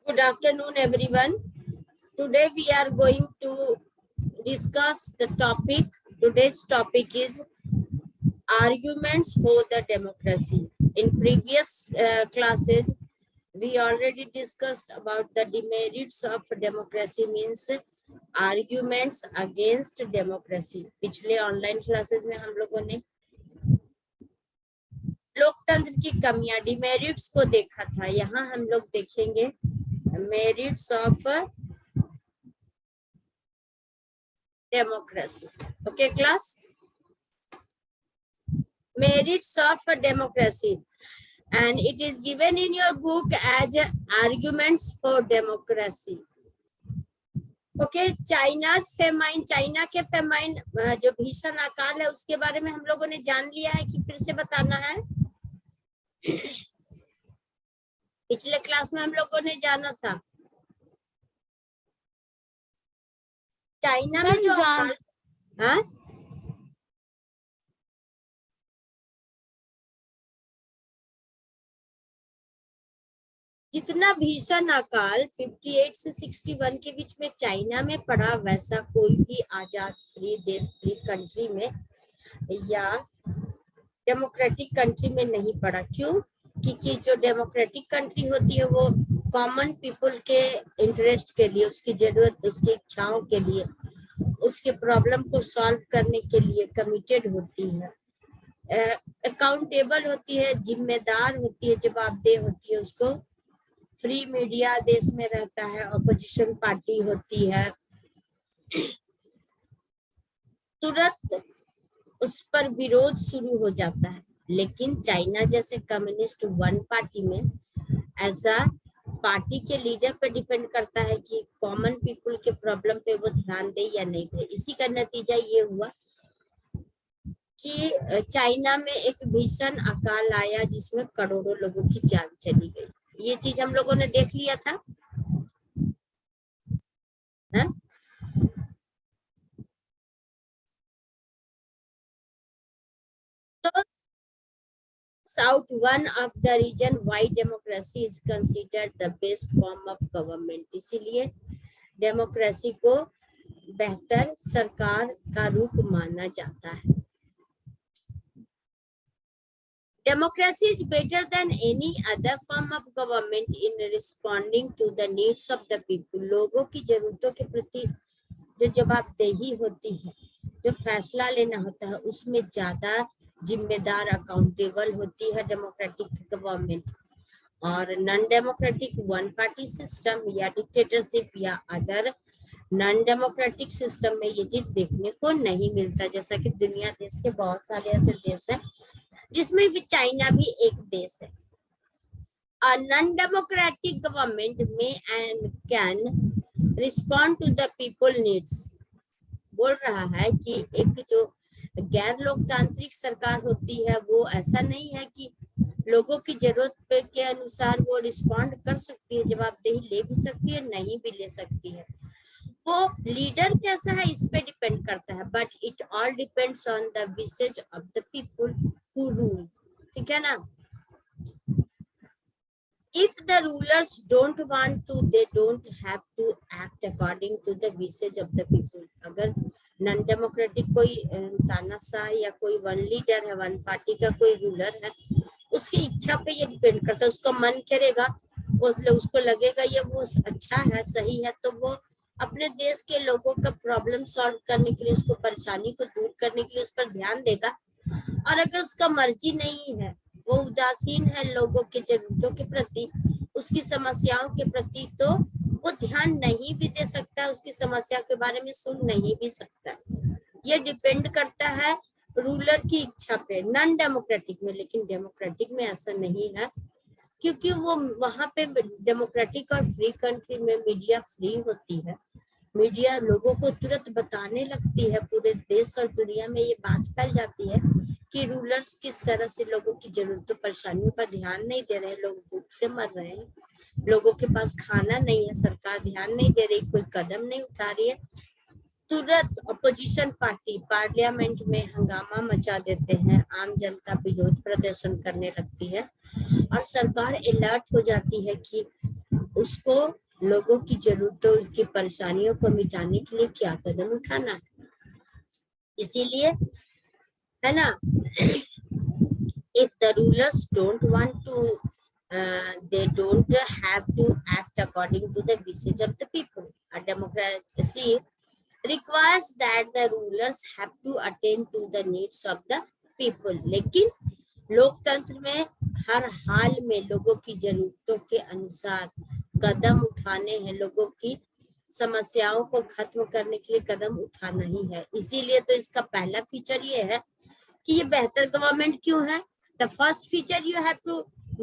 Good afternoon, everyone. Today we are going to discuss the topic. Today's topic is arguments for the democracy. In previous classes, we already discussed about the demerits of democracy, means arguments against democracy. पिछले online classes में हम लोगों ने लोकतंत्र की कमियां, demerits को देखा था. यहाँ हम लोग देखेंगे merits of democracy. Okay, class? Merits of democracy, and it is given in your book as arguments for democracy. Okay, China's famine, China के फेमाइन जो भीषण अकाल है उसके बारे में हम लोगों ने जान लिया है कि फिर से बताना है. पिछले क्लास में हम लोगों ने जाना था. चाइना में जो अकाल, हाँ, जितना भीषण अकाल 58 से 61 के बीच में चाइना में पड़ा, वैसा कोई भी आजाद फ्री देश, फ्री कंट्री में या डेमोक्रेटिक कंट्री में नहीं पड़ा. क्यों? क्योंकि जो डेमोक्रेटिक कंट्री होती है वो कॉमन पीपल के इंटरेस्ट के लिए, उसकी जरूरत, उसकी इच्छाओं के लिए, उसके प्रॉब्लम को सॉल्व करने के लिए कमिटेड होती है, अकाउंटेबल होती है, जिम्मेदार होती है, जवाबदेह होती है. उसको फ्री मीडिया देश में रहता है, ऑपोजिशन पार्टी होती है, तुरंत उस पर विरोध शुरू हो जाता है. लेकिन चाइना जैसे कम्युनिस्ट वन पार्टी में ऐसा पार्टी के लीडर पे डिपेंड करता है कि कॉमन पीपल के प्रॉब्लम पे वो ध्यान दे या नहीं दे. इसी का नतीजा ये हुआ कि चाइना में एक भीषण अकाल आया जिसमें करोड़ों लोगों की जान चली गई. ये चीज हम लोगों ने देख लिया था, है? तो South, one of the reason why democracy is considered the best form of government. इसीलिए डेमोक्रेसी को बेहतर सरकार का रूप माना जाता है. Democracy is better than any other form of government in responding to the needs of the people. लोगों की जरूरतों के प्रति जो जवाबदेही होती है, जो फैसला लेना होता है, उसमें ज्यादा जिम्मेदार, अकाउंटेबल होती है डेमोक्रेटिक गवर्नमेंट. और non democratic one party system या डिक्टेटरशिप या अदर नॉन डेमोक्रेटिक सिस्टम में ये चीज देखने को नहीं मिलता. जैसा कि दुनिया देश के बहुत सारे ऐसे देश हैं जिसमें भी चाइना भी एक देश है. A non-democratic government may and can respond to the people needs. बोल रहा है कि एक जो गैर लोकतांत्रिक सरकार होती है वो ऐसा नहीं है कि लोगों की जरूरत पे के अनुसार वो रिस्पॉन्ड कर सकती है, जवाबदेही ले भी सकती है, नहीं भी ले सकती है. वो लीडर कैसा है इस पे डिपेंड करता है, but it all depends on the wishes of the people who rule. ठीक है ना? If the rulers don't want to, they don't have to act according to the wishes of the people. अगर non democratic कोई तानाशाह या कोई one leader है, one party का कोई रूलर है, उसकी इच्छा पे ये डिपेंड करता है. उसका मन करेगा, उसको लगेगा ये वो अच्छा है, सही है, तो वो अपने देश के लोगों का प्रॉब्लम सॉल्व करने के लिए, उसको परेशानी को दूर करने के लिए उस पर ध्यान देगा. और अगर उसका मर्जी नहीं है, वो उदासीन है लोगों के जरूरतों के प्रति, उसकी समस्याओं के प्रति, तो वो ध्यान नहीं भी दे सकता, उसकी समस्या के बारे में सुन नहीं भी सकता. ये डिपेंड करता है रूलर की इच्छा पे नॉन डेमोक्रेटिक में. लेकिन डेमोक्रेटिक में ऐसा नहीं है, क्योंकि वो वहां पे डेमोक्रेटिक और फ्री कंट्री में मीडिया फ्री होती है. मीडिया लोगों को तुरंत बताने लगती है, पूरे देश और दुनिया में ये बात फैल जाती है कि रूलर्स किस तरह से लोगों की जरूरतों, परेशानियों पर ध्यान नहीं दे रहे, लोग भूख से मर रहे हैं, लोगों के पास खाना नहीं है, सरकार ध्यान नहीं दे रही, कोई कदम नहीं उठा रही है. तुरंत अपोजिशन पार्टी पार्लियामेंट में हंगामा मचा देते हैं, आम जनता विरोध प्रदर्शन करने लगती है और सरकार अलर्ट हो जाती है कि उसको लोगों की जरूरतों, की परेशानियों को मिटाने के लिए क्या कदम उठाना है। इसीलिए है ना, if the rulers don't want to, they don't have to act according to the wishes of the people. A democracy requires that the rulers have to attend to the needs of the people. लेकिन लोकतंत्र में हर हाल में लोगों की जरूरतों के अनुसार कदम उठाने हैं, लोगों की समस्याओं को खत्म करने के लिए कदम उठाना ही है। इसीलिए तो इसका पहला फीचर ये है कि ये बेहतर गवर्नमेंट क्यों है। The first feature you have to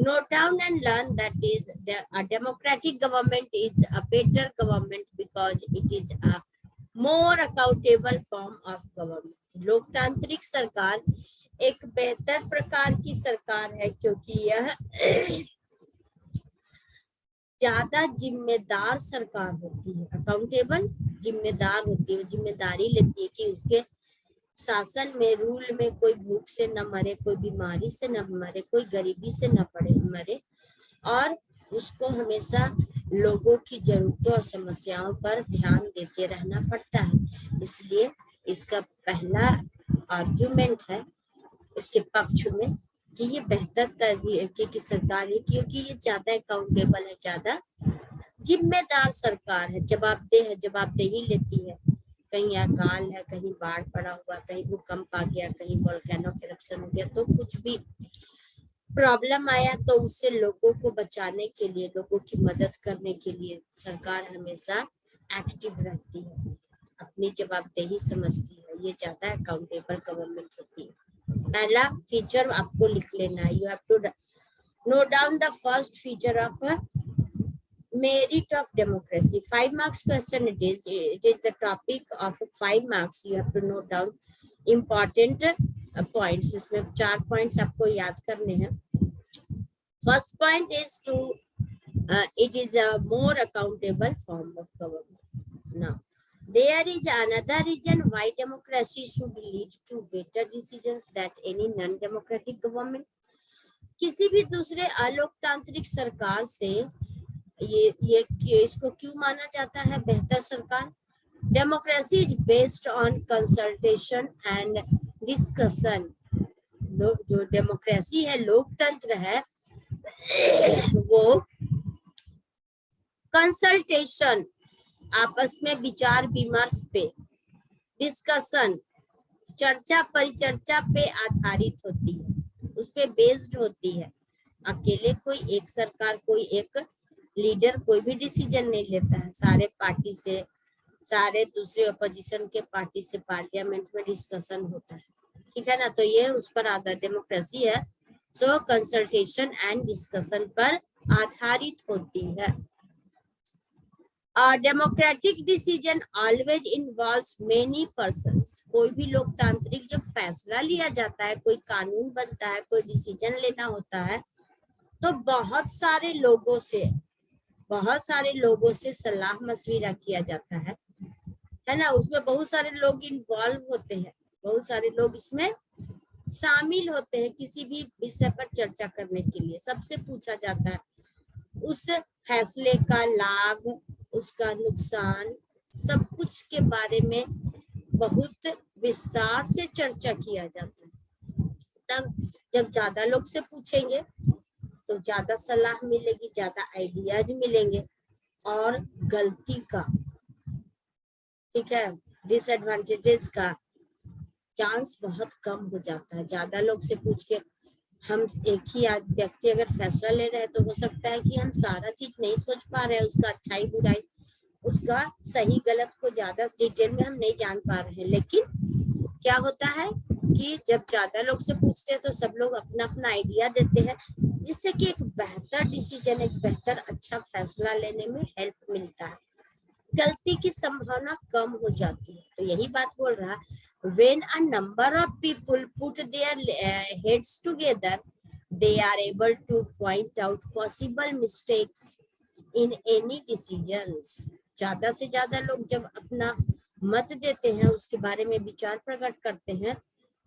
note down and learn, that is a democratic government is a better government because it is a more accountable form of government. लोकतांत्रिक सरकार एक बेहतर प्रकार की सरकार है क्योंकि यह ज्यादा जिम्मेदार सरकार होती है। अकाउंटेबल, जिम्मेदार होती है, जिम्मेदारी लेती है कि उसके शासन में, रूल में कोई भूख से न मरे, कोई बीमारी से न मरे, कोई गरीबी से न मरे, और उसको हमेशा लोगों की जरूरतों और समस्याओं पर ध्यान देते रहना पड़ता है। इसलिए इसका पहला आर्ग्यूमेंट है इसके पक्ष में कि ये बेहतर तरीके की सरकार है क्योंकि ये ज्यादा अकाउंटेबल है, ज्यादा जिम्मेदार सरकार है, जवाबदेही लेती है। कहीं अकाल है, कहीं बाढ़ पड़ा हुआ, कहीं भूकंप आ गया, कहीं वोल्केनो इरप्शन हो गया, तो कुछ भी प्रॉब्लम आया तो उससे लोगों को बचाने के लिए, लोगों की मदद करने के लिए सरकार हमेशा एक्टिव रहती है, अपनी जवाबदेही समझती है। ये ज्यादा अकाउंटेबल गवर्नमेंट होती है। पहला फीचर आपको लिख लेना है। You have to note down the first feature of merit of democracy. 5 marks question it is. It is the topic of 5 marks. You have to note down important points. इसमें 4 points आपको याद करने हैं। First point is to it is a more accountable form of government. Now, there is another reason why democracy should lead to better decisions than any non-democratic government. किसी भी दूसरे अलोकतांत्रिक सरकार से ये इसको क्यों माना जाता है बेहतर सरकार? Democracy is based on consultation and discussion. जो डेमोक्रेसी है, लोकतंत्र है, वो कंसल्टेशन, आपस में विचार विमर्श पे, डिस्कशन, चर्चा परिचर्चा पे आधारित होती है, उस पे बेस्ड होती है। अकेले कोई एक सरकार, कोई एक लीडर कोई भी डिसीजन नहीं लेता है, सारे पार्टी से, सारे दूसरे अपोजिशन के पार्टी से पार्लियामेंट में डिस्कशन होता है, ठीक है ना। तो ये उस पर आधारित डेमोक्रेसी है, सो कंसल्टेशन एंड डिस्कशन पर आधारित होती है। Democratic decision always involves many persons. कोई भी लोकतांत्रिक जब फैसला लिया जाता है, कोई कानून बनता है, कोई डिसीजन लेना होता है, तो बहुत सारे लोगों से सलाह मशविरा किया जाता है ना। उसमें बहुत सारे लोग इन्वॉल्व होते हैं, बहुत सारे लोग इसमें शामिल होते हैं किसी भी विषय पर चर्चा करने के लिए। सबसे पूछा जाता है उस फैसले का लाभ, उसका नुकसान, सब कुछ के बारे में बहुत विस्तार से चर्चा किया जाता है। तब जब ज्यादा लोग से पूछेंगे तो ज्यादा सलाह मिलेगी, ज्यादा आइडियाज मिलेंगे, और गलती का, ठीक है, डिसएडवांटेजेस का चांस बहुत कम हो जाता है। ज्यादा लोग से पूछ के हम एक ही व्यक्ति अगर फैसला ले रहे हैं तो हो सकता है कि हम सारा चीज नहीं सोच पा रहे हैं, उसका अच्छाई बुराई, उसका सही गलत को ज्यादा डिटेल में हम नहीं जान पा रहे हैं। लेकिन क्या होता है कि जब ज्यादा लोग से पूछते हैं तो सब लोग अपना अपना आइडिया देते हैं, जिससे कि एक बेहतर डिसीजन, एक बेहतर अच्छा फैसला लेने में हेल्प मिलता है, गलती की संभावना कम हो जाती है। तो यही बात बोल रहा है, when a number of people put their heads together, they are able to point out possible mistakes in any decisions. ज्यादा से ज्यादा लोग जब अपना मत देते हैं, उसके बारे में विचार प्रकट करते हैं,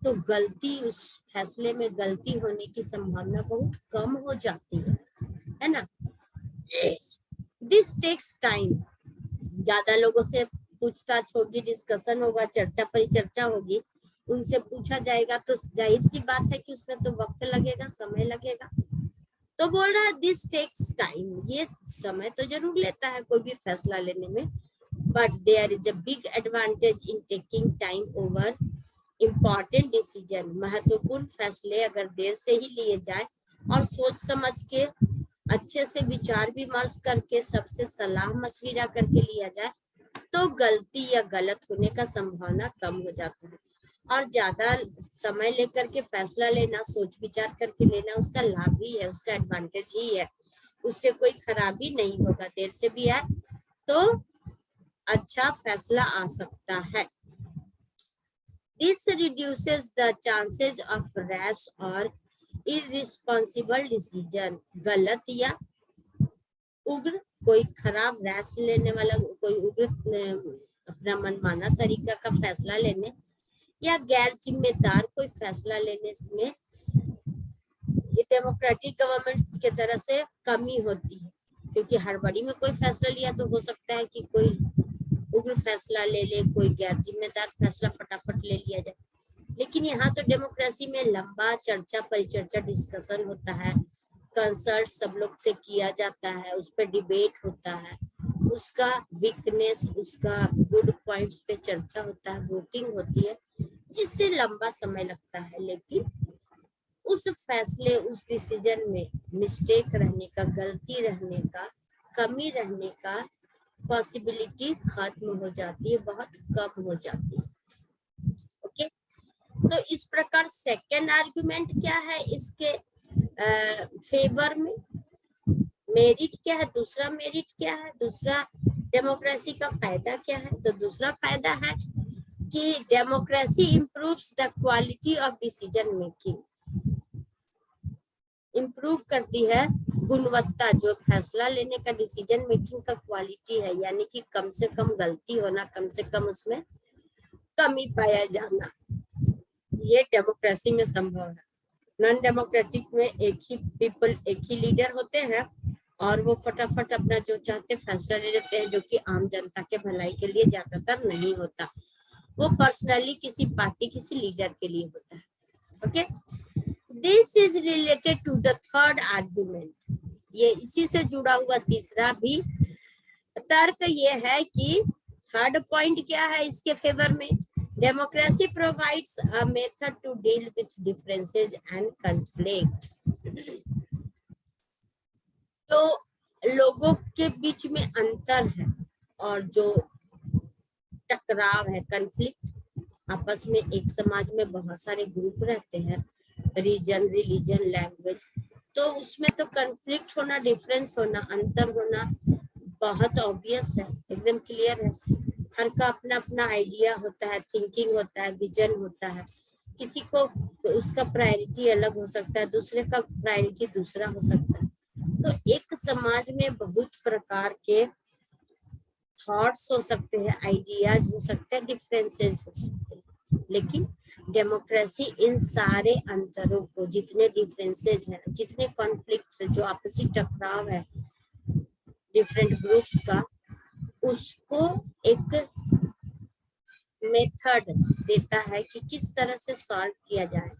तो गलती, उस फैसले में गलती होने की संभावना बहुत कम हो जाती है ना। दिस टेक्स टाइम, ज्यादा लोगों से पूछताछ होगी, डिस्कशन होगा, चर्चा परिचर्चा होगी, उनसे पूछा जाएगा, तो जाहिर सी बात है कि उसमें तो वक्त लगेगा, समय लगेगा। तो बोल रहा है दिस टेक्स टाइम, ये समय तो जरूर लेता है कोई भी फैसला लेने में, but there is a big advantage in taking time over important decision. महत्वपूर्ण फैसले अगर देर से ही लिए जाए और सोच समझ के अच्छे से विचार विमर्श करके सबसे सलाह मशविरा करके लिया जाए तो गलती या गलत होने का संभावना कम हो जाता है। और ज्यादा समय लेकर के फैसला लेना, सोच विचार करके लेना, उसका लाभ ही है, उसका एडवांटेज ही है, उससे कोई खराबी नहीं होगा। देर से भी आए तो अच्छा फैसला आ सकता है। This reduces the chances of rash or irresponsible decision। गलत या उग्र, कोई खराब रैश लेने वाला, कोई उग्र अपना मनमाना तरीका का फैसला लेने या गैर जिम्मेदार कोई फैसला लेने में डेमोक्रेटिक गवर्नमेंट की तरह से कमी होती है, क्योंकि हड़बड़ी में कोई फैसला लिया तो हो सकता है कि कोई उग्र फैसला ले ले, कोई गैर जिम्मेदार फैसला फटाफट ले लिया जाए। लेकिन यहाँ तो डेमोक्रेसी में लंबा चर्चा परिचर्चा डिस्कशन होता है, कंसल्ट सब लोग से किया जाता है, उस पर डिबेट होता है, उसका वीकनेस, उसका गुड पॉइंट्स पे चर्चा होता है, वोटिंग होती है, जिससे लंबा समय लगता है। लेकिन उस फैसले, उस डिसीजन में मिस्टेक रहने का, गलती रहने का, कमी रहने का पॉसिबिलिटी खत्म हो जाती है, बहुत कम हो जाती है। ओके, तो इस प्रकार सेकेंड आर्गुमेंट क्या है इसके फेवर में, मेरिट क्या है, दूसरा मेरिट क्या है, दूसरा डेमोक्रेसी का फायदा क्या है। तो दूसरा फायदा है कि democracy improves the quality of decision making, improve करती है गुणवत्ता, जो फैसला लेने का डिसीजन मेकिंग का क्वालिटी है, यानी कि कम से कम गलती होना, कम से कम उसमें कमी पाया जाना, ये डेमोक्रेसी में संभव है। नॉन डेमोक्रेटिक में एक ही पीपल, एक ही लीडर होते हैं और वो फटाफट अपना जो चाहते फैसला ले लेते हैं, जो कि आम जनता के भलाई के लिए ज्यादातर नहीं होता, वो पर्सनली किसी पार्टी, किसी लीडर के लिए होता है। Okay, this is related to the third argument, ये इसी से जुड़ा हुआ तीसरा भी तर्क ये है कि थर्ड पॉइंट क्या है इसके फेवर में, democracy provides a method to deal with differences and conflict. तो लोगों के बीच में अंतर है और जो टकराव है, कॉन्फ्लिक्ट, आपस में एक समाज में बहुत सारे ग्रुप रहते हैं, रीजन, रिलीजन, लैंग्वेज, तो उसमें तो कॉन्फ्लिक्ट होना, डिफरेंस होना, अंतर होना बहुत ऑब्वियस है, एकदम क्लियर है। हर का अपना अपना आइडिया होता है, थिंकिंग होता है, विजन होता है, किसी को उसका प्रायोरिटी अलग हो सकता है, दूसरे का प्रायोरिटी दूसरा हो सकता है। तो एक समाज में बहुत प्रकार के थॉट्स हो सकते हैं, आइडियाज हो सकते हैं, डिफरेंसेस हो सकते हैं, लेकिन डेमोक्रेसी इन सारे अंतरों को, जितने डिफरेंसेज हैं, जितने कॉन्फ्लिक्ट्स है, जो आपसी टकराव है डिफरेंट ग्रुप्स का, उसको एक मेथड देता है कि किस तरह से सॉल्व किया जाए,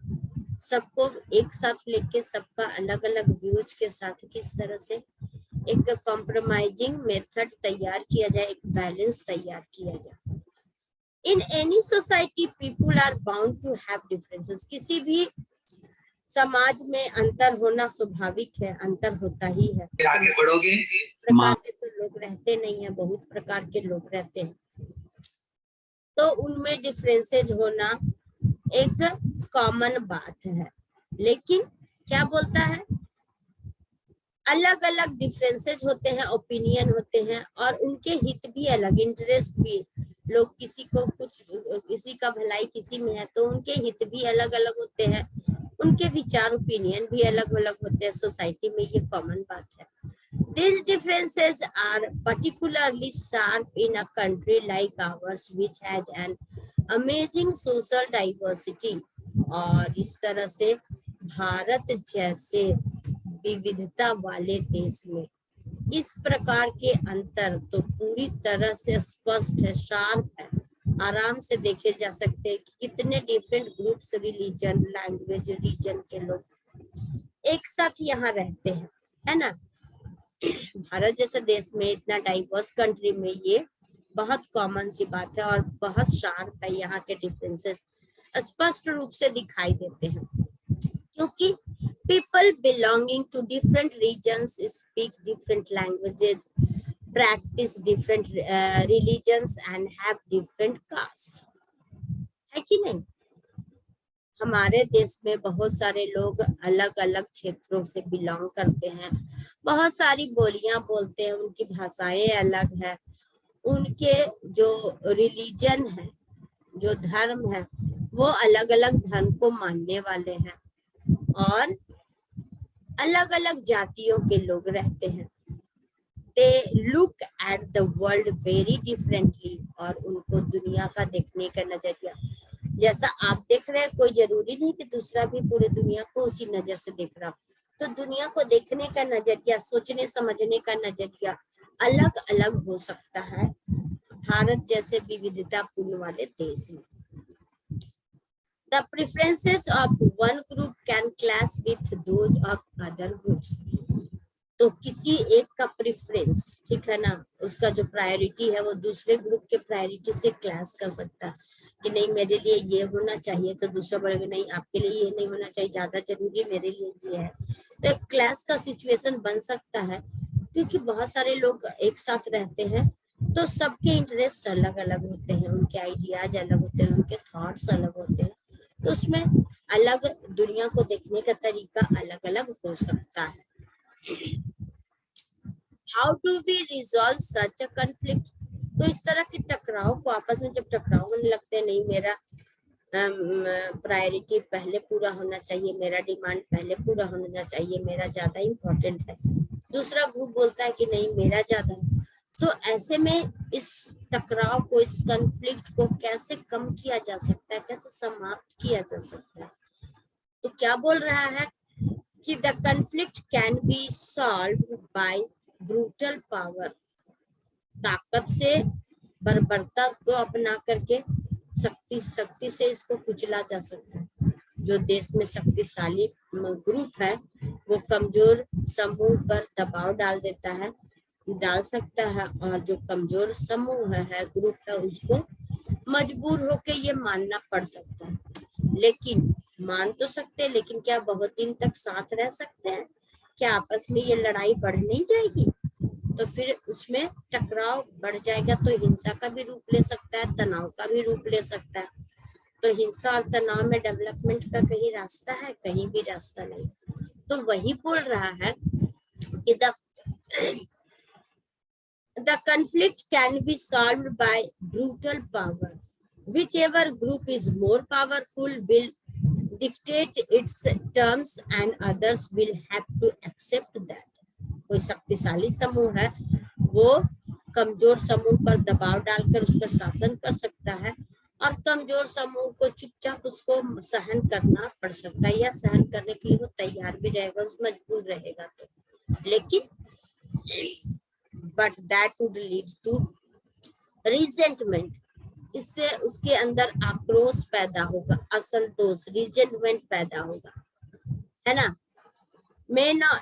सबको एक साथ लेके, सबका अलग अलग व्यूज के साथ किस तरह से एक कॉम्प्रोमाइजिंग मेथड तैयार किया जाए, एक बैलेंस तैयार किया जाए। In any society people are bound to have differences, किसी भी समाज में अंतर होना स्वाभाविक है, अंतर होता ही है। आगे बढ़ोगे, प्रकार के तो लोग रहते नहीं है, बहुत प्रकार के लोग रहते हैं, तो उनमें डिफरेंसेस होना एक कॉमन बात है। लेकिन क्या बोलता है, अलग अलग डिफरेंसेस होते हैं, ओपिनियन होते हैं, और उनके हित भी अलग, इंटरेस्ट भी, लोग किसी को कुछ, किसी का भलाई किसी में है तो उनके हित भी अलग अलग होते हैं, उनके विचार, ओपिनियन भी अलग अलग होते हैं। सोसाइटी में ये कॉमन बात है। These differences are particularly sharp in a country like ours, which has an amazing social diversity। और इस तरह से भारत जैसे विविधता वाले देश में इस प्रकार के अंतर तो पूरी तरह से स्पष्ट है, शार्प है, आराम से देखे जा सकते हैं कि कितने different groups, religion, language, region के लोग एक साथ यहाँ रहते हैं, है ना। भारत जैसे देश में, इतना डाइवर्स कंट्री में ये बहुत कॉमन सी बात है और बहुत शार्प है। यहाँ के डिफरेंसेस स्पष्ट रूप से दिखाई देते हैं, क्योंकि people belonging to different regions speak different languages, practice different religions and have different caste, है कि नहीं। हमारे देश में बहुत सारे लोग अलग अलग क्षेत्रों से बिलोंग करते हैं, बहुत सारी बोलियां बोलते हैं, उनकी भाषाएं अलग है, उनके जो रिलीजन है, जो धर्म है, वो अलग अलग धर्म को मानने वाले हैं, और अलग अलग जातियों के लोग रहते हैं। They look at the world very differently, और उनको दुनिया का देखने का नजरिया जैसा आप देख रहे हैं, कोई जरूरी नहीं कि दूसरा भी पूरे दुनिया को उसी नजर से देख रहा हो। तो दुनिया को देखने का नजरिया, सोचने समझने का नजरिया अलग अलग हो सकता है भारत जैसे विविधतापूर्ण वाले देश में। The preferences of one group can clash with those of other groups. तो किसी एक का प्रेफरेंस, ठीक है ना, उसका जो प्रायोरिटी है वो दूसरे ग्रुप के प्रायोरिटी से क्लैश कर सकता है कि नहीं मेरे लिए ये होना चाहिए, तो दूसरा बोलेगा नहीं आपके लिए ये नहीं होना चाहिए, ज्यादा जरूरी मेरे लिए ये है। तो एक क्लैश का सिचुएशन बन सकता है, क्योंकि बहुत सारे लोग एक साथ रहते हैं, तो सबके इंटरेस्ट अलग अलग होते हैं, उनके आइडियाज अलग होते हैं, उनके थॉट्स अलग होते हैं, तो उसमें अलग दुनिया को देखने का तरीका अलग अलग हो सकता है। How do we resolve such a conflict? तो इस तरह के टकराव को, आपस में जब टकराव होने लगते हैं, नहीं मेरा प्रायोरिटी पहले पूरा होना चाहिए, मेरा डिमांड पहले पूरा होना चाहिए, मेरा ज्यादा इम्पोर्टेंट है, दूसरा ग्रुप बोलता है कि नहीं मेरा ज्यादा है, तो ऐसे में इस टकराव को, इस कॉन्फ्लिक्ट को कैसे कम किया जा सकता है, कैसे समाप्त किया जा सकता है। तो क्या बोल रहा है कि the conflict can be solve by brutal power, ताकत से, बर्बरता को अपना करके शक्ति से इसको कुचला जा सकता है। जो देश में शक्तिशाली ग्रुप है वो कमजोर समूह पर दबाव डाल सकता है, और जो कमजोर समूह है, ग्रुप है, उसको मजबूर होके ये मानना पड़ सकता है। लेकिन मान तो सकते हैं, लेकिन क्या बहुत दिन तक साथ रह सकते हैं? क्या आपस में ये लड़ाई बढ़ नहीं जाएगी? तो फिर उसमें टकराव बढ़ जाएगा, तो हिंसा का भी रूप ले सकता है, तनाव का भी रूप ले सकता है। तो हिंसा और तनाव में डेवलपमेंट का कहीं रास्ता है? कहीं भी रास्ता नहीं। तो वही बोल रहा है कि the conflict can be solved by brutal power. Whichever group is more powerful will dictate its terms and others will have to accept that. कोई शक्तिशाली समूह है, वो कमजोर समूह पर दबाव डालकर उस पर शासन कर सकता है, और कमजोर समूह को चुपचाप उसको सहन करना पड़ सकता है, या सहन करने के लिए वो तैयार भी रहेगा, उस मजबूर रहेगा। तो लेकिन but that would lead to resentment, इससे उसके अंदर आक्रोश पैदा होगा, असंतोष, रिजेंटमेंट पैदा होगा, है ना। may not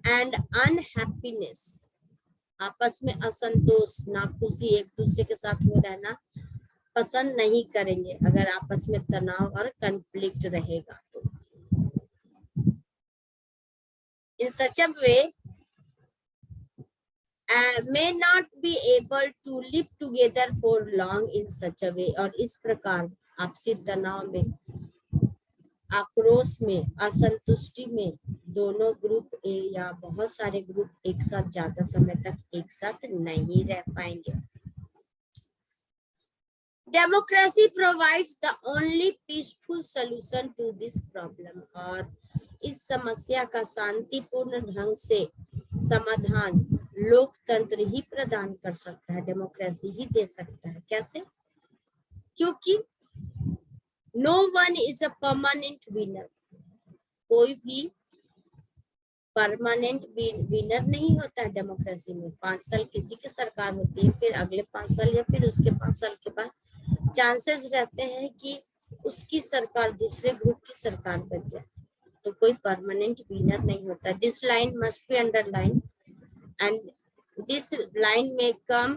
and unhappiness, आपस में असंतोष, नाखुशी, एक दूसरे के साथ वो रहना पसंद नहीं करेंगे अगर आपस में तनाव और कॉन्फ्लिक्ट रहेगा तो। in such a way may not be able to live together for long in such a way, और इस प्रकार आपसी तनाव में, आक्रोश में, असंतुष्टि में दोनों ग्रुप या बहुत सारे ग्रुप एक साथ ज्यादा समय तक एक साथ नहीं रह पाएंगे। Democracy provides the only peaceful solution to this problem, और इस समस्या का शांतिपूर्ण ढंग से समाधान लोकतंत्र ही प्रदान कर सकता है, डेमोक्रेसी ही दे सकता है। कैसे? क्योंकि no one is a permanent winner, कोई भी परमानेंट विनर नहीं होता है डेमोक्रेसी में। 5 साल किसी की सरकार होती है, फिर अगले 5 साल या फिर उसके 5 साल के बाद चांसेस रहते हैं कि उसकी सरकार दूसरे ग्रुप की सरकार बन जाए। तो कोई परमानेंट विनर नहीं होता। This line must be underline and this line may come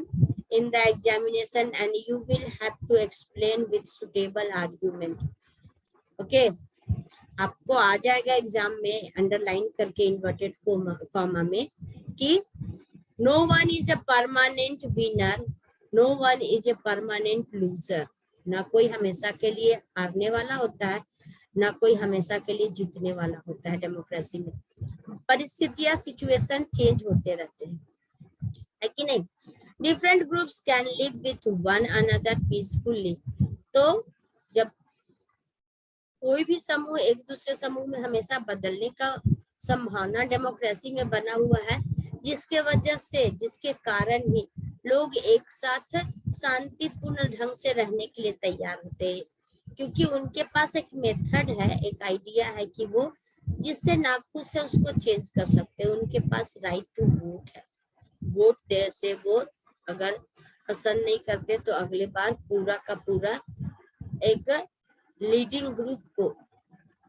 in the examination and you will have to explain with suitable argument. Okay, आपको आ जाएगा एग्जाम में अंडरलाइन करके इन्वर्टेड कॉमा में कि no one is a permanent winner, no one is a permanent loser. ना कोई हमेशा के लिए हारने वाला होता है, ना कोई हमेशा के लिए जीतने वाला होता है। डेमोक्रेसी में परिस्थितियां सिचुएशन चेंज होते रहते हैं, है कि नहीं। Different groups can live with one another peacefully. तो जब कोई भी समूह एक दूसरे समूह में हमेशा बदलने का संभावना डेमोक्रेसी में बना हुआ है, जिसके वजह से जिसके कारण ही लोग एक साथ शांतिपूर्ण ढंग से रहने के लिए तैयार होते हैं, क्योंकि उनके पास एक मेथड है, एक आइडिया है कि वो जिससे नाखुश है उसको चेंज कर सकते हैं। उनके पास राइट टू वोट है। वोट दे से वो अगर पसंद नहीं करते तो अगले बार पूरा का पूरा एक लीडिंग ग्रुप को,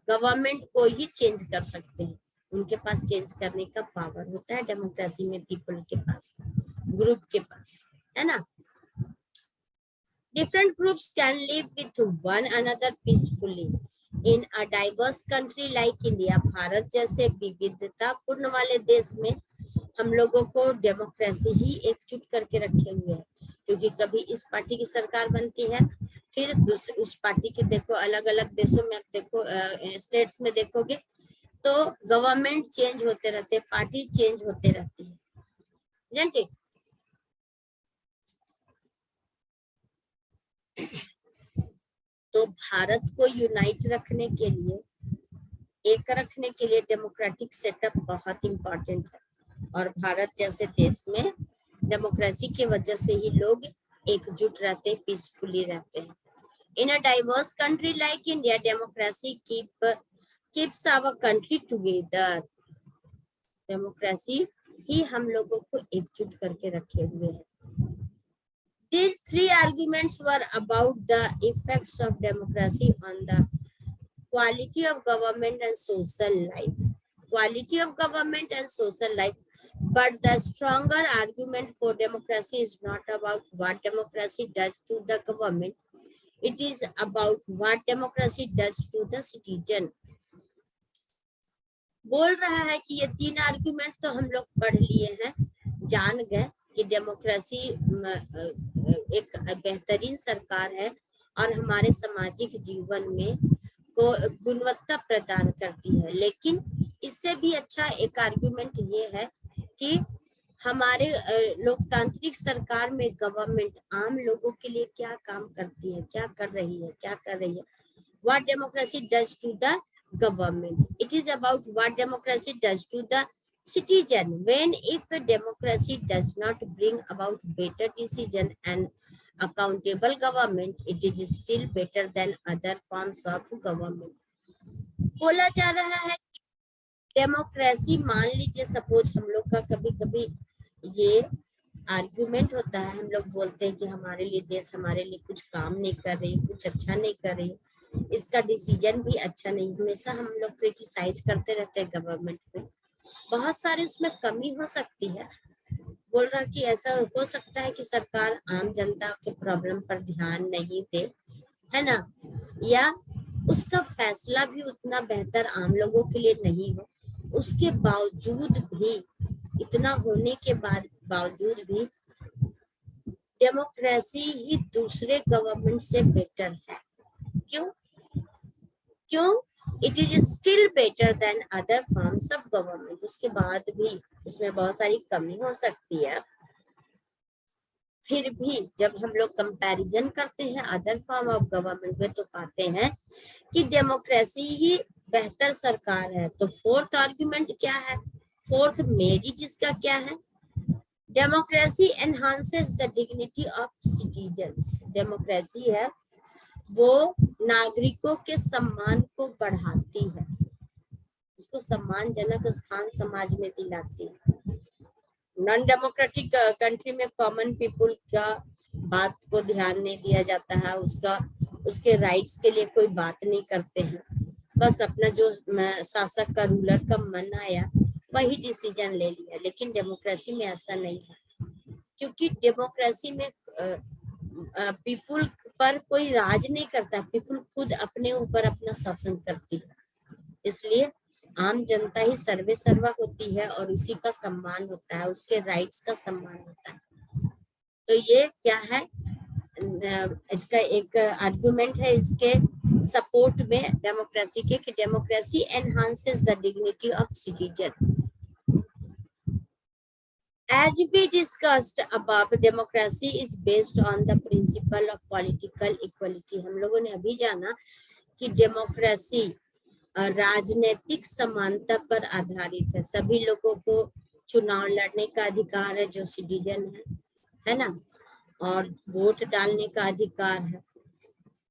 गवर्नमेंट को ही चेंज कर सकते हैं। उनके पास चेंज करने का पावर होता है डेमोक्रेसी में, पीपल के पास, ग्रुप के पास, है ना। Different groups can live with one another peacefully in a diverse country like India. Bharat जैसे विविधता पूर्ण वाले देश में हम लोगों को डेमोक्रेसी ही एकजुट करके रखे हुए है, क्योंकि कभी इस पार्टी की सरकार बनती है, फिर दूसरी उस पार्टी की देखो, अलग अलग देशों में आप देखो, स्टेट्स में देखोगे तो गवर्नमेंट चेंज होते रहते हैं, पार्टी चेंज होते रहती है, जनते। तो भारत को यूनाइट रखने के लिए, एक रखने के लिए डेमोक्रेटिक सेटअप बहुत इंपॉर्टेंट है। और भारत जैसे देश में डेमोक्रेसी की वजह से ही लोग एकजुट रहते हैं, पीसफुली रहते हैं। In a diverse country like India, democracy keeps our country together. Democracy ही हम लोगों को एकजुट करके रखे हुए है। These three arguments were about the effects of democracy on the quality of government and social life. Quality of government and social life. But the stronger argument for democracy is not about what democracy does to the government. It is about what democracy does to the citizen. बोल रहा है कि ये 3 argument तो हम लोग पढ़ लिए हैं, जान गए कि डेमोक्रेसी एक बेहतरीन सरकार है और हमारे सामाजिक जीवन में को गुणवत्ता प्रदान करती है। लेकिन इससे भी अच्छा एक आर्गुमेंट ये है कि हमारे लोकतांत्रिक सरकार में गवर्नमेंट आम लोगों के लिए क्या काम करती है, क्या कर रही है। What democracy does to the government. It is about what democracy does to the citizen. When if a democracy does not bring about better decision and accountable government, it is still better than other forms of government. बोला जा रहा है कि democracy, मान लीजिए suppose हम लोग का कभी कभी ये आर्ग्यूमेंट होता है, हम लोग बोलते हैं कि हमारे लिए देश हमारे लिए कुछ काम नहीं कर रही, कुछ अच्छा नहीं कर रही, इसका डिसीजन भी अच्छा नहीं। हमेशा हम लोग क्रिटिसाइज करते रहते हैं गवर्नमेंट में, बहुत सारे उसमें कमी हो सकती है। बोल रहा कि ऐसा हो सकता है कि सरकार आम जनता के प्रॉब्लम पर ध्यान नहीं दे, है ना, या उसका फैसला भी उतना बेहतर आम लोगों के लिए नहीं हो। उसके बावजूद भी, इतना होने के बावजूद भी डेमोक्रेसी ही दूसरे गवर्नमेंट से बेटर है। क्यों? It is still better than other forms of government. उसके बाद भी उसमें बहुत सारी कमी हो सकती है, फिर भी जब हम लोग कंपैरिजन करते हैं अदर फॉर्म ऑफ गवर्नमेंट में तो पाते हैं कि डेमोक्रेसी ही बेहतर सरकार है। तो फोर्थ आर्गुमेंट क्या है, फोर्थ मेरिट इसका क्या है, democracy enhances the dignity of citizens. Democracy है वो नागरिकों के सम्मान को बढ़ाती है। उसको सम्मानजनक स्थान समाज में दिलाती है। नॉन डेमोक्रेटिक कंट्री में कॉमन पीपल का बात को ध्यान नहीं दिया जाता है, उसके राइट्स के लिए कोई बात नहीं करते हैं, बस अपना जो शासक का रूलर का मन आया वही डिसीजन ले लिया। लेकिन डेमोक्रेसी में ऐसा नहीं है, क्योंकि डेमोक्रेसी में पीपुल पर कोई राज नहीं करता, पीपुल खुद अपने ऊपर अपना शासन करती है। इसलिए आम जनता ही सर्वे सर्वा होती है और उसी का सम्मान होता है, उसके राइट्स का सम्मान होता है। तो ये क्या है, इसका एक आर्गुमेंट है इसके सपोर्ट में डेमोक्रेसी के, कि democracy enhances the dignity of citizen. As we discussed above, democracy is based on the principle of political equality. हम लोगों ने अभी जाना कि डेमोक्रेसी राजनीतिक समानता पर आधारित है। सभी लोगों को चुनाव लड़ने का अधिकार है जो सिटीजन है ना, और वोट डालने का अधिकार है।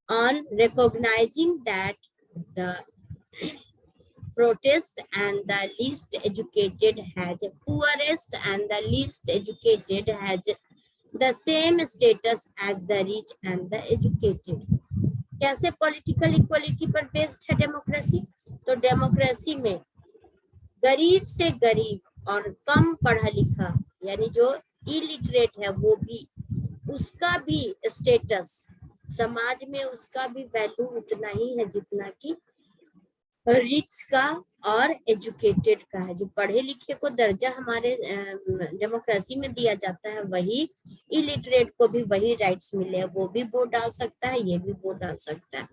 On recognizing that the poorest and the least educated has the same status as the rich and the educated. कैसे पॉलिटिकल इक्वलिटी पर बेस्ड है डेमोक्रेसी? तो डेमोक्रेसी में गरीब से गरीब और कम पढ़ा लिखा, यानी जो इलिटरेट है वो भी, उसका भी स्टेटस समाज में, उसका भी वैल्यू उतना ही है जितना कि रिच का और एजुकेटेड का है। जो पढ़े लिखे को दर्जा हमारे डेमोक्रेसी में दिया जाता है, वही इलिटरेट को भी वही राइट्स मिले, वो भी वोट डाल सकता है, ये भी वोट डाल सकता है।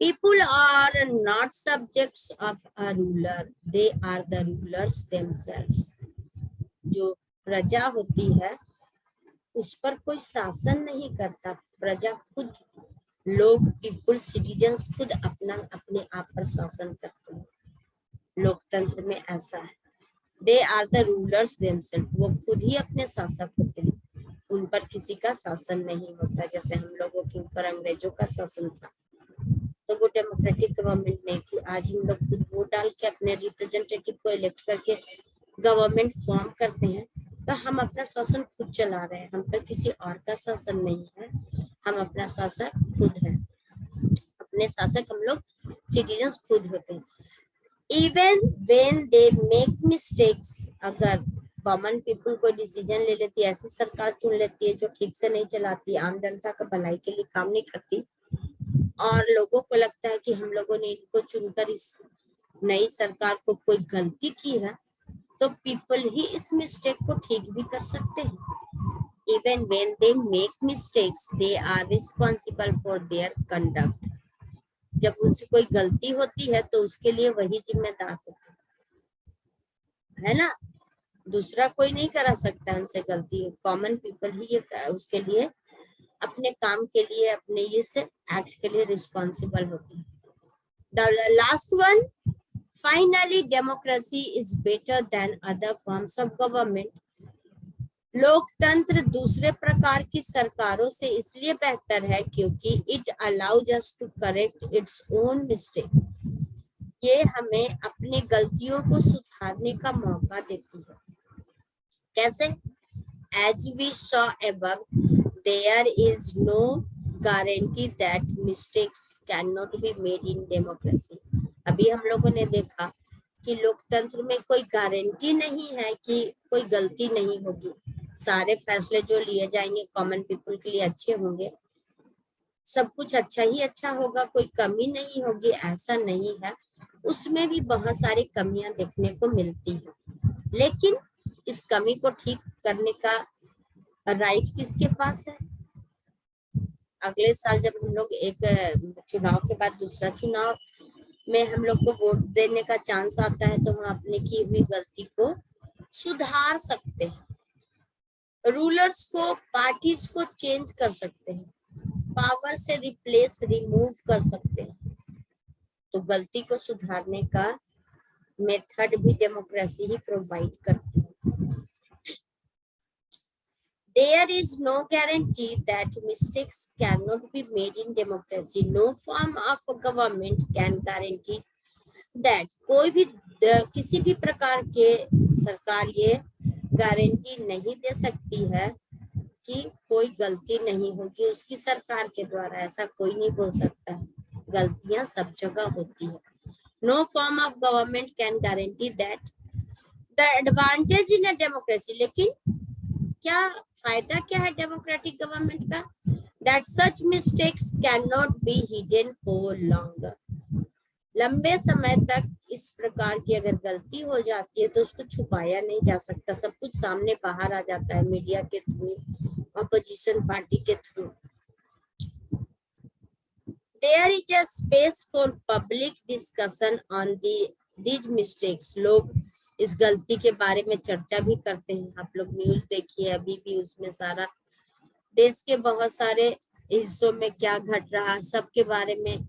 People are not subjects of a ruler, they are the rulers themselves. जो प्रजा होती है उस पर कोई शासन नहीं करता, प्रजा खुद, लोग, पीपुल, सिटीजन्स खुद अपने आप पर शासन करते हैं। लोकतंत्र में ऐसा है, they are the rulers themselves, वो खुद ही अपने शासक होते हैं, उन पर किसी का शासन नहीं होता। जैसे हम लोगों के ऊपर अंग्रेजों का शासन था, तो वो डेमोक्रेटिक गवर्नमेंट नहीं थी। आज हम लोग खुद वोट डाल के अपने रिप्रेजेंटेटिव को इलेक्ट करके गवर्नमेंट फॉर्म करते हैं, तो हम अपना शासन खुद चला रहे हैं, हम पर किसी और का शासन नहीं है, हम अपना शासक खुद है, अपने शासक हम लोग सिटीजन्स खुद होते हैं। Even when they make mistakes, अगर कॉमन पीपल को डिसीजन ले लेती है, ऐसी सरकार चुन लेती है जो ठीक से नहीं चलाती, आम जनता का भलाई के लिए काम नहीं करती, और लोगों को लगता है कि हम लोगों ने इनको चुनकर इस नई सरकार को कोई गलती की है, तो पीपल ही इस मिस्टेक को ठीक भी कर सकते हैं। Even when they make mistakes, they are responsible for their conduct. जब उनसे कोई गलती होती है तो उसके लिए वही जिम्मेदार होते है ना, दूसरा कोई नहीं करा सकता उनसे गलती, कॉमन पीपल ही उसके लिए, अपने काम के लिए, अपने इस एक्ट के लिए रिस्पॉन्सिबल होते हैं। The last one, finally, democracy is better than other forms of government. लोकतंत्र दूसरे प्रकार की सरकारों से इसलिए बेहतर है क्योंकि it allows us to correct its own mistake, ये हमें अपनी गलतियों को सुधारने का मौका देती है। कैसे? As we saw above, there is no guarantee that mistakes can not be made in democracy. अभी हम लोगों ने देखा कि लोकतंत्र में कोई गारंटी नहीं है कि कोई गलती नहीं होगी, सारे फैसले जो लिए जाएंगे कॉमन पीपल के लिए अच्छे होंगे, सब कुछ अच्छा ही अच्छा होगा, कोई कमी नहीं होगी, ऐसा नहीं है, उसमें भी बहुत सारी कमियां देखने को मिलती है। लेकिन इस कमी को ठीक करने का राइट किसके पास है? अगले साल जब हम लोग एक चुनाव के बाद दूसरा चुनाव में हम लोग को वोट देने का चांस आता है, तो हम अपने की हुई गलती को सुधार सकते हैं, रूलर्स को, पार्टीज को चेंज कर सकते हैं, पावर से रिप्लेस, रिमूव कर सकते हैं। तो गलती को सुधारने का मेथड भी डेमोक्रेसी ही प्रोवाइड करती है। There is no guarantee that mistakes cannot be made in democracy. No form of government can guarantee that कोई भी किसी भी प्रकार के सरकार ये गारंटी नहीं दे सकती है कि कोई गलती नहीं होगी उसकी सरकार के द्वारा, ऐसा कोई नहीं बोल सकता है। गलतियां सब जगह होती है। No form of government can guarantee that the advantage in a democracy, लेकिन क्या फायदा क्या है डेमोक्रेटिक गवर्नमेंट का? That such mistakes can not be hidden for longer, लंबे समय तक इस प्रकार की अगर गलती हो जाती है तो उसको छुपाया नहीं जा सकता, सब कुछ सामने बाहर आ जाता है मीडिया के थ्रू, ऑपोजिशन पार्टी के through. There is a space for public discussion on these mistakes, लोग इस गलती के बारे में चर्चा भी करते हैं। आप लोग न्यूज देखिए, अभी भी उसमें सारा देश के बहुत सारे हिस्सों में क्या घट रहा है सबके बारे में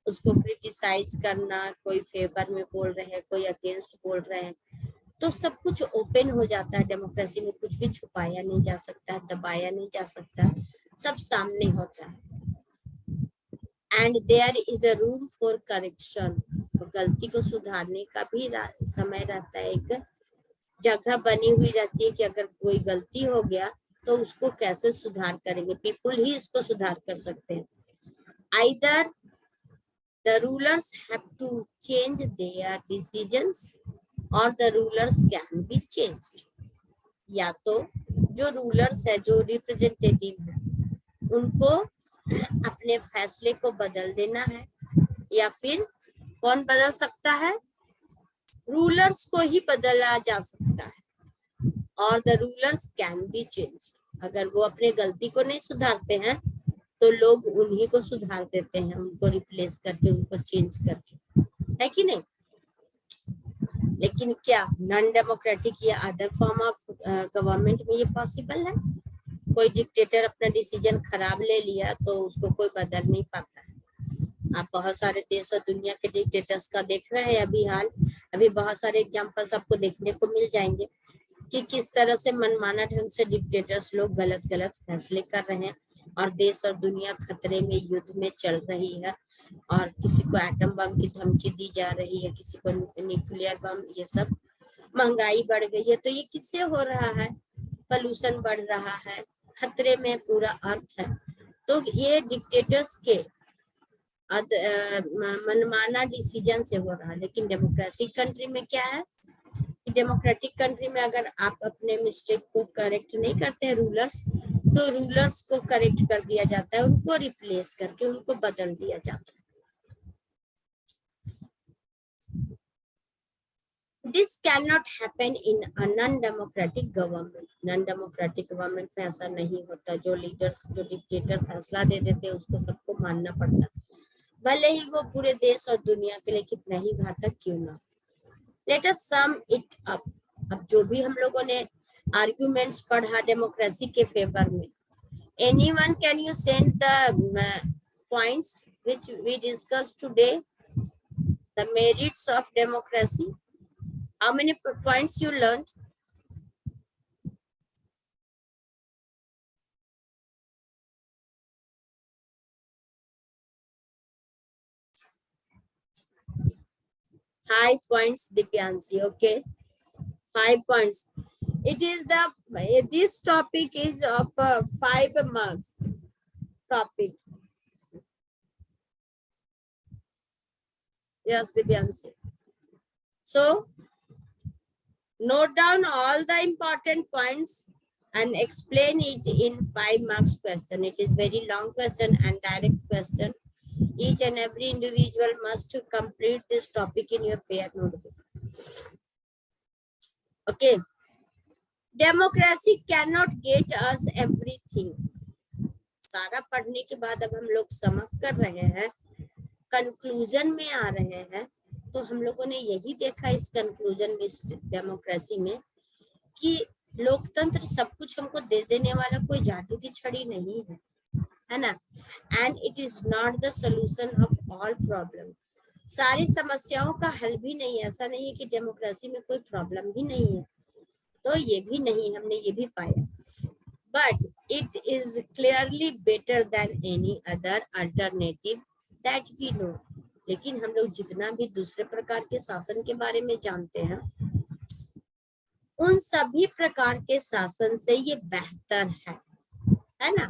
उसको क्रिटिसाइज करना, कोई फेवर में बोल रहे हैं, कोई अगेंस्ट बोल रहे हैं, तो सब कुछ ओपन हो जाता है। डेमोक्रेसी में कुछ भी छुपाया नहीं जा सकता है, दबाया नहीं जा सकता है, सब सामने होता है। And there is a room for correction, गलती को सुधारने का भी समय रहता है, एक जगह बनी हुई रहती है कि अगर कोई गलती हो गया तो उसको कैसे सुधार करेंगे, पीपुल ही इसको सुधार कर सकते हैं। Either the rulers have to change their decisions or the rulers can be changed, या तो जो रूलर्स है, जो रिप्रेजेंटेटिव है, उनको अपने फैसले को बदल देना है, या फिर कौन बदल सकता है? रूलर्स को ही बदला जा सकता है। और the rulers can be changed, अगर वो अपने गलती को नहीं सुधारते हैं तो लोग उन्हीं को सुधार देते हैं, उनको रिप्लेस करके, उनको चेंज करके, है कि नहीं? लेकिन क्या नॉन डेमोक्रेटिक या अदर फॉर्म ऑफ गवर्नमेंट में ये पॉसिबल है? कोई डिक्टेटर अपना डिसीजन खराब ले लिया तो उसको कोई बदल नहीं पाता है। आप बहुत सारे देश और दुनिया के डिक्टेटर्स का देख रहे हैं अभी बहुत सारे एग्जांपल्स आपको देखने को मिल जाएंगे कि किस तरह से मनमाना ढंग से डिक्टेटर्स लोग गलत गलत फैसले कर रहे हैं और देश और दुनिया खतरे में, युद्ध में चल रही है, और किसी को एटम बम की धमकी दी जा रही है, किसी को न्यूक्लियर बम, ये सब। महंगाई बढ़ गई है, तो ये किससे हो रहा है? पोल्यूशन बढ़ रहा है, खतरे में पूरा अर्थ है। तो ये डिक्टेटर्स के मनमाना डिसीजन से हो रहा है। लेकिन डेमोक्रेटिक कंट्री में क्या है? डेमोक्रेटिक कंट्री में अगर आप अपने मिस्टेक को करेक्ट नहीं करते हैं रूलर्स, तो रूलर्स को करेक्ट कर दिया जाता है, उनको रिप्लेस करके उनको बदल दिया जाता है। This can not happen in a non democratic government, non democratic government में ऐसा नहीं होता। जो लीडर्स, जो डिक्टेटर फैसला दे देते हैं उसको सबको मानना पड़ता है, भले ही वो पूरे देश और दुनिया के लिए कितना ही घातक क्यों ना। Let us sum it up, अब जो भी हम लोगों ने आर्गुमेंट्स पढ़ा डेमोक्रेसी के फेवर में, anyone can you send the points which we discussed today, the merits of democracy? How many points you learned? High points, Dipyanshi. Okay, 5 points. It is this topic is of 5 marks topic. Yes, Dipyanshi. So note down all the important points and explain it in 5 marks question. It is very long question and direct question. Each and every individual must complete this topic in your fair notebook. Okay. Democracy cannot get us everything. सारा पढ़ने के बाद अब हम लोग समझ कर रहे हैं, कंक्लूजन में आ रहे हैं, तो हम लोगों ने यही देखा इस कंक्लूजन में, इस डेमोक्रेसी में, कि लोकतंत्र सब कुछ हमको दे देने वाला कोई जादू की छड़ी नहीं है ना। And it is not the solution of all problem, सारी समस्याओं का हल भी नहीं है। ऐसा नहीं है कि डेमोक्रेसी में कोई प्रॉब्लम भी नहीं है, तो ये भी नहीं, हमने ये भी पाया। But it is clearly better than any other alternative that we know. लेकिन हम लोग जितना भी दूसरे प्रकार के शासन के बारे में जानते हैं, उन सभी प्रकार के शासन से ये बेहतर है ना।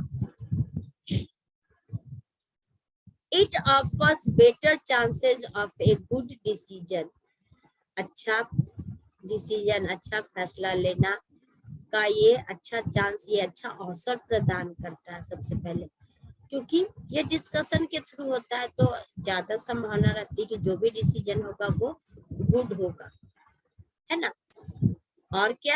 It offers better chances of a good decision. अच्छा डिसीजन, अच्छा फैसला लेना का ये अच्छा चांस, ये अच्छा अवसर प्रदान करता है सबसे पहले, क्योंकि ये डिस्कशन के थ्रू होता है, तो ज्यादा संभावना रहती है कि जो भी डिसीजन होगा वो गुड होगा, है ना। और क्या है?